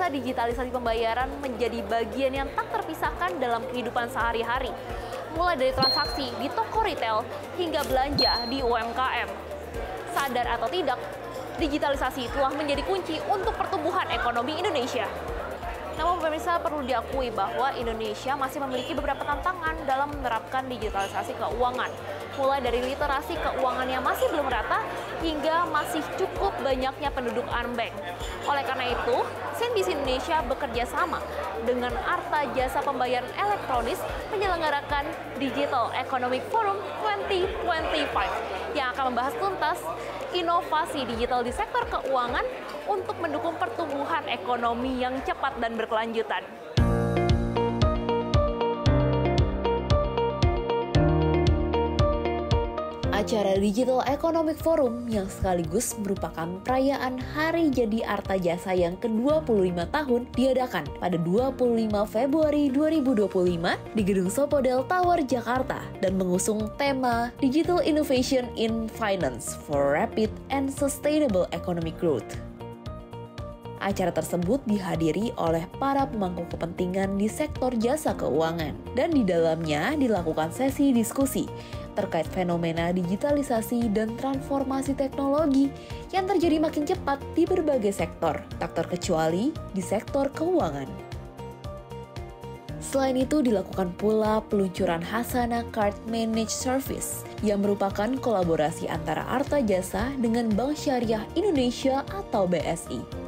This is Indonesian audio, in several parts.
merasa digitalisasi pembayaran menjadi bagian yang tak terpisahkan dalam kehidupan sehari-hari, mulai dari transaksi di toko retail hingga belanja di UMKM. Sadar atau tidak, digitalisasi telah menjadi kunci untuk pertumbuhan ekonomi Indonesia. Namun pemirsa, perlu diakui bahwa Indonesia masih memiliki beberapa tantangan dalam menerapkan digitalisasi keuangan. Mulai dari literasi keuangan yang masih belum rata hingga masih cukup banyaknya penduduk unbanked. Oleh karena itu, CNBC Indonesia bekerja sama dengan Arta Jasa Pembayaran Elektronis menyelenggarakan Digital Economic Forum 2025 yang akan membahas tuntas inovasi digital di sektor keuangan untuk mendukung pertumbuhan ekonomi yang cepat dan berkelanjutan. Acara Digital Economic Forum yang sekaligus merupakan perayaan Hari Jadi Arta Jasa yang ke-25 tahun diadakan pada 25 Februari 2025 di Gedung Sopodel Tower, Jakarta dan mengusung tema Digital Innovation in Finance for Rapid and Sustainable Economic Growth. Acara tersebut dihadiri oleh para pemangku kepentingan di sektor jasa keuangan dan di dalamnya dilakukan sesi diskusi terkait fenomena digitalisasi dan transformasi teknologi yang terjadi makin cepat di berbagai sektor, tak terkecuali di sektor keuangan. Selain itu, dilakukan pula peluncuran Hasana Card Managed Service yang merupakan kolaborasi antara Arta Jasa dengan Bank Syariah Indonesia atau BSI.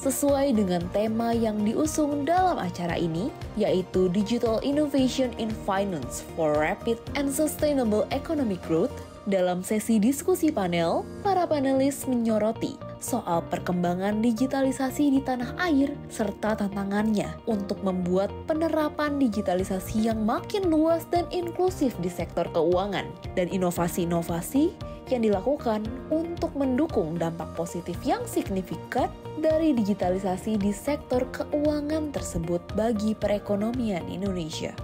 Sesuai dengan tema yang diusung dalam acara ini, yaitu Digital Innovation in Finance for Rapid and Sustainable Economic Growth. Dalam sesi diskusi panel, para panelis menyoroti soal perkembangan digitalisasi di tanah air serta tantangannya untuk membuat penerapan digitalisasi yang makin luas dan inklusif di sektor keuangan dan inovasi-inovasi yang dilakukan untuk mendukung dampak positif yang signifikan dari digitalisasi di sektor keuangan tersebut bagi perekonomian Indonesia.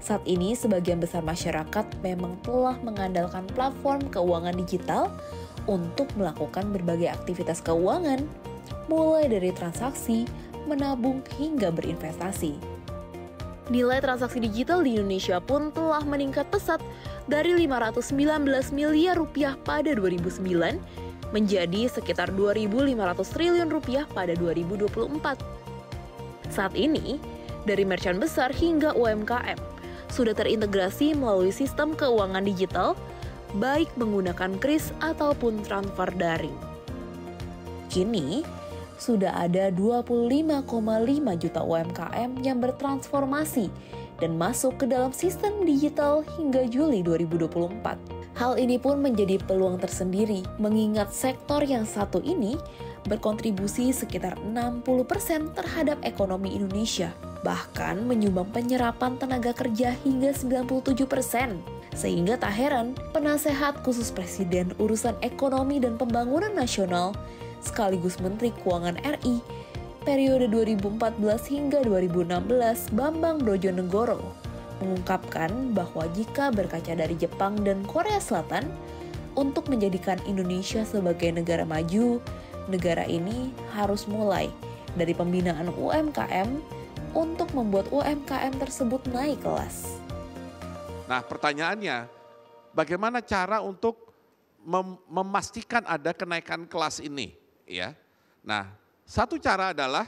Saat ini, sebagian besar masyarakat memang telah mengandalkan platform keuangan digital untuk melakukan berbagai aktivitas keuangan, mulai dari transaksi, menabung, hingga berinvestasi. Nilai transaksi digital di Indonesia pun telah meningkat pesat dari 519 miliar rupiah pada 2009 menjadi sekitar 2.500 triliun rupiah pada 2024. Saat ini, dari merchant besar hingga UMKM, sudah terintegrasi melalui sistem keuangan digital, baik menggunakan kris ataupun transfer daring. Kini, sudah ada 25,5 juta UMKM yang bertransformasi dan masuk ke dalam sistem digital hingga Juli 2024. Hal ini pun menjadi peluang tersendiri mengingat sektor yang satu ini berkontribusi sekitar 60% terhadap ekonomi Indonesia, bahkan menyumbang penyerapan tenaga kerja hingga 97%. Sehingga tak heran, penasehat khusus Presiden Urusan Ekonomi dan Pembangunan Nasional sekaligus Menteri Keuangan RI periode 2014 hingga 2016 Bambang Brojonegoro mengungkapkan bahwa jika berkaca dari Jepang dan Korea Selatan untuk menjadikan Indonesia sebagai negara maju, negara ini harus mulai dari pembinaan UMKM untuk membuat UMKM tersebut naik kelas. Nah, pertanyaannya, bagaimana cara untuk memastikan ada kenaikan kelas ini? Ya, nah, satu cara adalah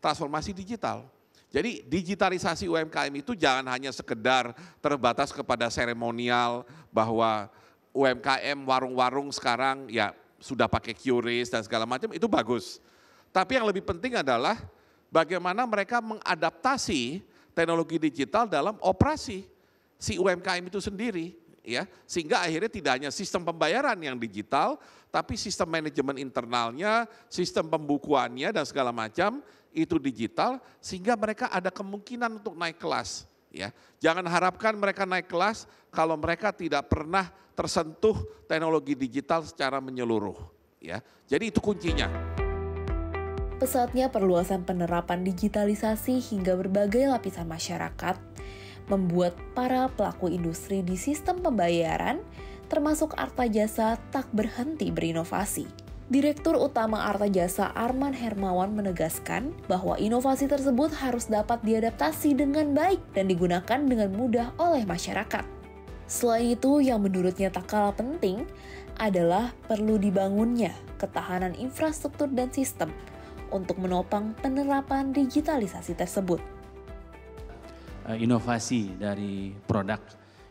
transformasi digital. Jadi digitalisasi UMKM itu jangan hanya sekedar terbatas kepada seremonial bahwa UMKM warung-warung sekarang ya sudah pakai QRIS dan segala macam, itu bagus. Tapi yang lebih penting adalah bagaimana mereka mengadaptasi teknologi digital dalam operasi si UMKM itu sendiri. Ya, sehingga akhirnya tidak hanya sistem pembayaran yang digital, tapi sistem manajemen internalnya, sistem pembukuannya dan segala macam itu digital, sehingga mereka ada kemungkinan untuk naik kelas. Ya, jangan harapkan mereka naik kelas kalau mereka tidak pernah tersentuh teknologi digital secara menyeluruh. Ya, jadi itu kuncinya. Pesatnya perluasan penerapan digitalisasi hingga berbagai lapisan masyarakat membuat para pelaku industri di sistem pembayaran, termasuk Arta Jasa, tak berhenti berinovasi. Direktur Utama Arta Jasa Arman Hermawan menegaskan bahwa inovasi tersebut harus dapat diadaptasi dengan baik dan digunakan dengan mudah oleh masyarakat. Selain itu, yang menurutnya tak kalah penting adalah perlu dibangunnya ketahanan infrastruktur dan sistem untuk menopang penerapan digitalisasi tersebut. Inovasi dari produk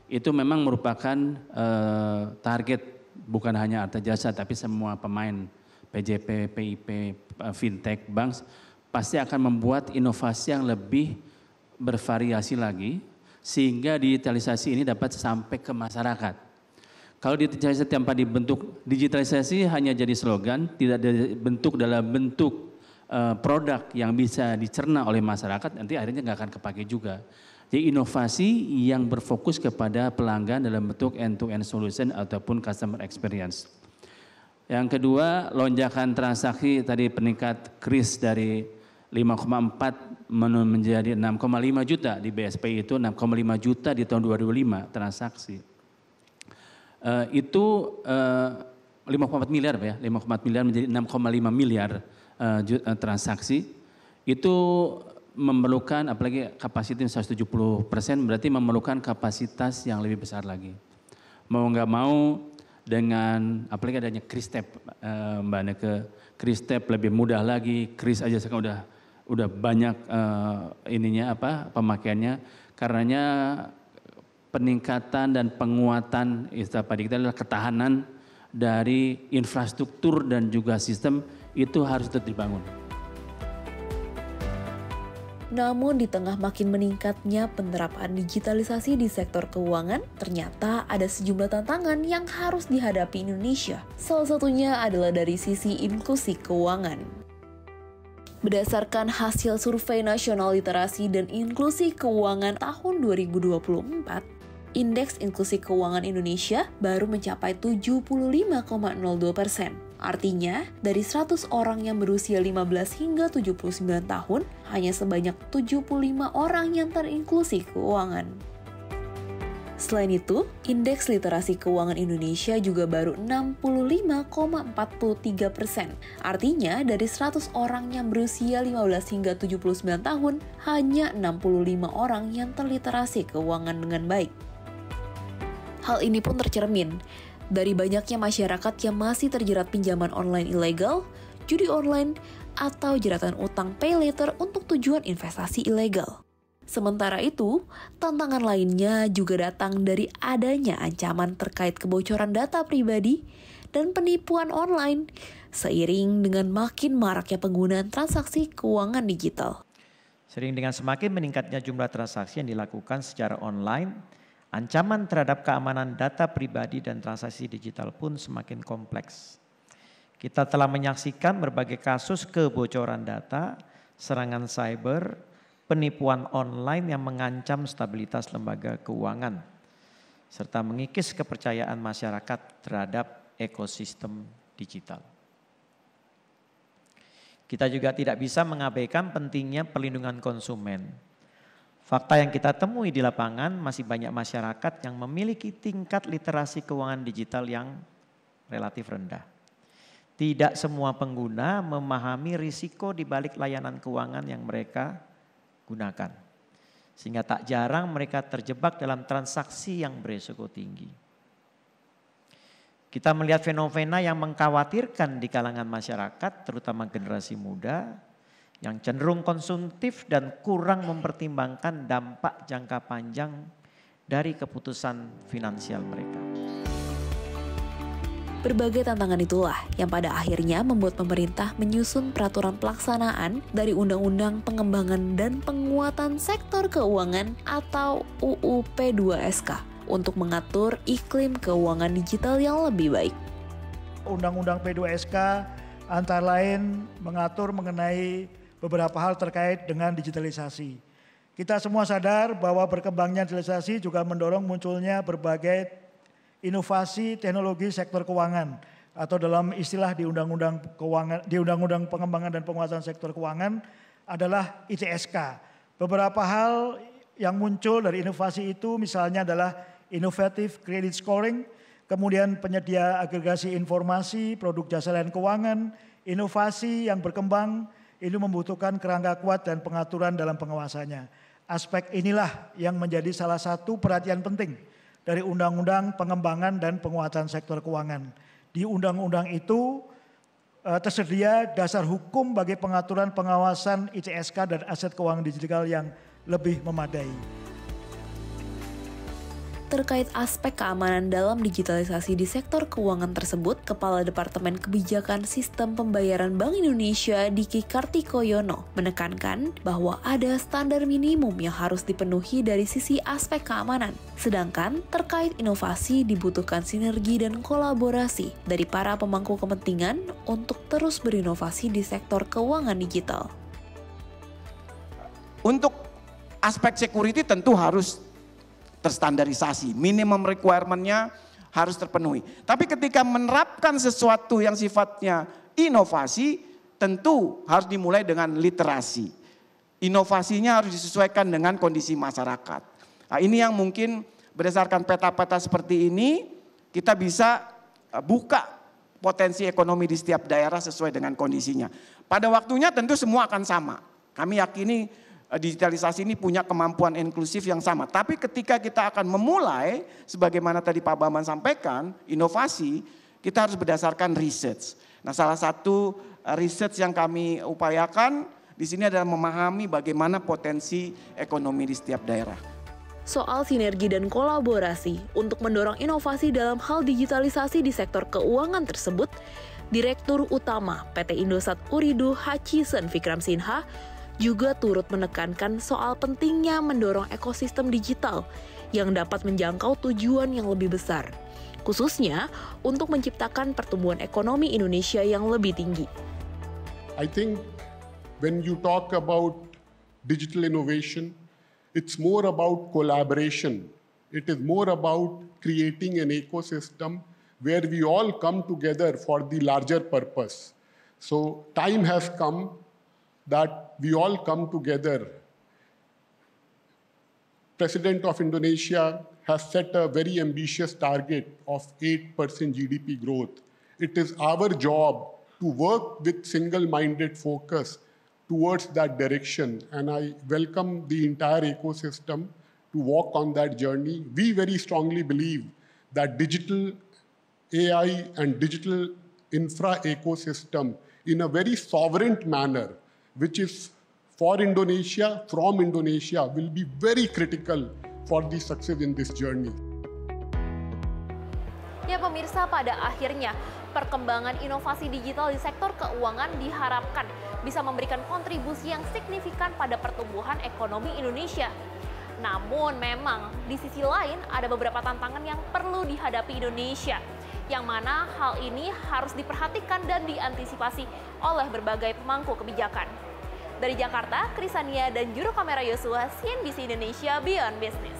itu memang merupakan target bukan hanya Arta Jasa tapi semua pemain PJP, PIP, fintech, bank pasti akan membuat inovasi yang lebih bervariasi lagi sehingga digitalisasi ini dapat sampai ke masyarakat. Kalau digitalisasi tanpa dibentuk, digitalisasi hanya jadi slogan, tidak dibentuk dalam bentuk produk yang bisa dicerna oleh masyarakat, nanti akhirnya nggak akan kepake juga. Jadi inovasi yang berfokus kepada pelanggan dalam bentuk end-to-end solution ataupun customer experience. Yang kedua, lonjakan transaksi tadi peningkat kris dari 5,4 menjadi 6,5 juta di BSPI itu 6,5 juta di tahun 2005 transaksi. Itu 5,4 miliar ya, 5,4 miliar menjadi 6,5 miliar transaksi. Itu memerlukan apalagi kapasitas 170% berarti memerlukan kapasitas yang lebih besar lagi. Mau nggak mau dengan apalagi adanya Kristep Mbak Neke, Kristep lebih mudah lagi, Kris aja sekarang udah banyak pemakaiannya karenanya peningkatan dan penguatan istilah kita adalah ketahanan dari infrastruktur dan juga sistem itu harus tetap dibangun. Namun di tengah makin meningkatnya penerapan digitalisasi di sektor keuangan, ternyata ada sejumlah tantangan yang harus dihadapi Indonesia. Salah satunya adalah dari sisi inklusi keuangan. Berdasarkan hasil Survei Nasional Literasi dan Inklusi Keuangan tahun 2024, Indeks Inklusi Keuangan Indonesia baru mencapai 75,02%. Artinya, dari 100 orang yang berusia 15 hingga 79 tahun, hanya sebanyak 75 orang yang terinklusi keuangan. Selain itu, Indeks Literasi Keuangan Indonesia juga baru 65,43%. Artinya, dari 100 orang yang berusia 15 hingga 79 tahun, hanya 65 orang yang terliterasi keuangan dengan baik. Hal ini pun tercermin dari banyaknya masyarakat yang masih terjerat pinjaman online ilegal, judi online, atau jeratan utang pay later untuk tujuan investasi ilegal. Sementara itu, tantangan lainnya juga datang dari adanya ancaman terkait kebocoran data pribadi dan penipuan online, seiring dengan makin maraknya penggunaan transaksi keuangan digital. Sering dengan semakin meningkatnya jumlah transaksi yang dilakukan secara online, ancaman terhadap keamanan data pribadi dan transaksi digital pun semakin kompleks. Kita telah menyaksikan berbagai kasus kebocoran data, serangan cyber, penipuan online yang mengancam stabilitas lembaga keuangan, serta mengikis kepercayaan masyarakat terhadap ekosistem digital. Kita juga tidak bisa mengabaikan pentingnya perlindungan konsumen. Fakta yang kita temui di lapangan masih banyak masyarakat yang memiliki tingkat literasi keuangan digital yang relatif rendah. Tidak semua pengguna memahami risiko di balik layanan keuangan yang mereka gunakan. Sehingga tak jarang mereka terjebak dalam transaksi yang berisiko tinggi. Kita melihat fenomena yang mengkhawatirkan di kalangan masyarakat, terutama generasi muda, yang cenderung konsumtif dan kurang mempertimbangkan dampak jangka panjang dari keputusan finansial mereka. Berbagai tantangan itulah yang pada akhirnya membuat pemerintah menyusun peraturan pelaksanaan dari Undang-Undang Pengembangan dan Penguatan Sektor Keuangan atau UU P2SK untuk mengatur iklim keuangan digital yang lebih baik. Undang-Undang P2SK antara lain mengatur mengenai beberapa hal terkait dengan digitalisasi. Kita semua sadar bahwa berkembangnya digitalisasi juga mendorong munculnya berbagai inovasi teknologi sektor keuangan atau dalam istilah di Undang-Undang Keuangan, di Undang-Undang Pengembangan dan Penguatan Sektor Keuangan adalah ITSK. Beberapa hal yang muncul dari inovasi itu misalnya adalah innovative credit scoring, kemudian penyedia agregasi informasi, produk jasa layanan keuangan, inovasi yang berkembang, ini membutuhkan kerangka kuat dan pengaturan dalam pengawasannya. Aspek inilah yang menjadi salah satu perhatian penting dari Undang-Undang Pengembangan dan Penguatan Sektor Keuangan. Di undang-undang itu tersedia dasar hukum bagi pengaturan pengawasan ICSK dan aset keuangan digital yang lebih memadai. Terkait aspek keamanan dalam digitalisasi di sektor keuangan tersebut, Kepala Departemen Kebijakan Sistem Pembayaran Bank Indonesia Diki Kartikoyono menekankan bahwa ada standar minimum yang harus dipenuhi dari sisi aspek keamanan. Sedangkan terkait inovasi dibutuhkan sinergi dan kolaborasi dari para pemangku kepentingan untuk terus berinovasi di sektor keuangan digital. Untuk aspek security tentu harus terstandarisasi, minimum requirement-nya harus terpenuhi. Tapi ketika menerapkan sesuatu yang sifatnya inovasi, tentu harus dimulai dengan literasi. Inovasinya harus disesuaikan dengan kondisi masyarakat. Nah, ini yang mungkin berdasarkan peta-peta seperti ini, kita bisa buka potensi ekonomi di setiap daerah sesuai dengan kondisinya. Pada waktunya tentu semua akan sama. Kami yakini digitalisasi ini punya kemampuan inklusif yang sama. Tapi ketika kita akan memulai, sebagaimana tadi Pak Bambang sampaikan, inovasi, kita harus berdasarkan research. Nah, salah satu research yang kami upayakan di sini adalah memahami bagaimana potensi ekonomi di setiap daerah. Soal sinergi dan kolaborasi untuk mendorong inovasi dalam hal digitalisasi di sektor keuangan tersebut, Direktur Utama PT Indosat Ooredoo Hutchison Vikram Sinha juga turut menekankan soal pentingnya mendorong ekosistem digital yang dapat menjangkau tujuan yang lebih besar, khususnya untuk menciptakan pertumbuhan ekonomi Indonesia yang lebih tinggi. I think when you talk about digital innovation, it's more about collaboration. It is more about creating an ecosystem where we all come together for the larger purpose. So time has come that we all come together. President of Indonesia has set a very ambitious target of 8% GDP growth. It is our job to work with single-minded focus towards that direction. And I welcome the entire ecosystem to walk on that journey. We very strongly believe that digital AI and digital infra ecosystem in a very sovereign manner, which is for Indonesia, from Indonesia, will be very critical for the success in this journey. Ya pemirsa, pada akhirnya perkembangan inovasi digital di sektor keuangan diharapkan bisa memberikan kontribusi yang signifikan pada pertumbuhan ekonomi Indonesia. Namun memang di sisi lain ada beberapa tantangan yang perlu dihadapi Indonesia, yang mana hal ini harus diperhatikan dan diantisipasi oleh berbagai pemangku kebijakan. Dari Jakarta, Krisania dan juru kamera Yosua, CNBC Indonesia Beyond Business.